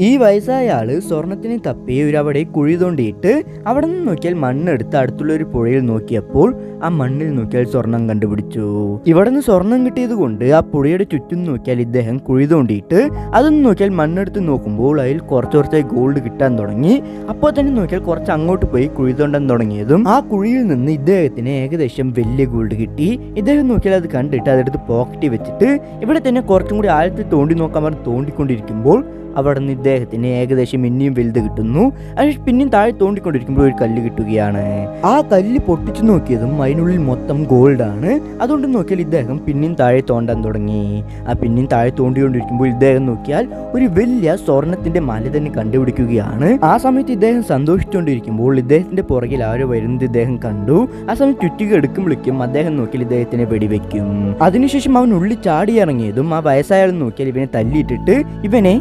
ഈ വയസ്സായ ആള് സ്വർണത്തിന് തപ്പി അവിടെ കുഴി തോണ്ടിയിട്ട് അവിടെ നിന്ന് നോക്കിയാൽ മണ്ണെടുത്ത് അടുത്തുള്ള ഒരു പുഴയിൽ നോക്കിയപ്പോൾ ആ മണ്ണിൽ നോക്കിയാൽ സ്വർണം കണ്ടുപിടിച്ചു. ഇവിടെ നിന്ന് സ്വർണം കിട്ടിയത് കൊണ്ട് ആ പുഴയുടെ ചുറ്റും നോക്കിയാൽ ഇദ്ദേഹം കുഴി തോണ്ടിയിട്ട് അതൊന്ന് നോക്കിയാൽ മണ്ണെടുത്ത് നോക്കുമ്പോൾ അതിൽ കുറച്ചായി ഗോൾഡ് കിട്ടാൻ തുടങ്ങി. അപ്പോൾ തന്നെ നോക്കിയാൽ കുറച്ച് അങ്ങോട്ട് പോയി കുഴി തോണ്ടാൻ തുടങ്ങിയതും ആ കുഴിയിൽ നിന്ന് ഇദ്ദേഹത്തിന് ഏകദേശം വലിയ ഗോൾഡ് കിട്ടി. ഇദ്ദേഹം നോക്കിയാൽ അത് കണ്ടിട്ട് അതെടുത്ത് പോക്കറ്റിൽ വെച്ചിട്ട് ഇവിടെ തന്നെ കുറച്ചും കൂടി ആഴത്തിൽ തോണ്ടി നോക്കാൻ പറഞ്ഞ് തോണ്ടിക്കൊണ്ടിരിക്കുമ്പോൾ അവിടെ നിന്ന് ഇദ്ദേഹത്തിന് ഏകദേശം ഇനിയും വലുത് കിട്ടുന്നു. അത് പിന്നെയും താഴെ തോണ്ടിക്കൊണ്ടിരിക്കുമ്പോൾ ഒരു കല്ല് കിട്ടുകയാണ്. ആ കല്ല് പൊട്ടിച്ചു നോക്കിയതും അതിനുള്ളിൽ മൊത്തം ഗോൾഡാണ്. അതുകൊണ്ട് നോക്കിയാൽ ഇദ്ദേഹം പിന്നെയും താഴെ തോണ്ടാൻ തുടങ്ങി. ആ പിന്നെയും താഴെ തോണ്ടിക്കൊണ്ടിരിക്കുമ്പോൾ ഇദ്ദേഹം നോക്കിയാൽ ഒരു വലിയ സ്വർണത്തിന്റെ മല തന്നെ കണ്ടുപിടിക്കുകയാണ്. ആ സമയത്ത് ഇദ്ദേഹം സന്തോഷിച്ചുകൊണ്ടിരിക്കുമ്പോൾ ഇദ്ദേഹത്തിന്റെ പുറകിൽ ആരോ വരുന്നത് ഇദ്ദേഹം കണ്ടു. ആ സമയത്ത് ചുറ്റിക എടുക്കുമ്പോഴേക്കും അദ്ദേഹം നോക്കിയാൽ ഇദ്ദേഹത്തിനെ വെടിവെക്കും. അതിനുശേഷം അവൻ ഉള്ളിൽ ചാടി ഇറങ്ങിയതും ആ വയസ്സായാലും നോക്കിയാൽ ഇവനെ തല്ലിയിട്ടിട്ട് ഇവനെ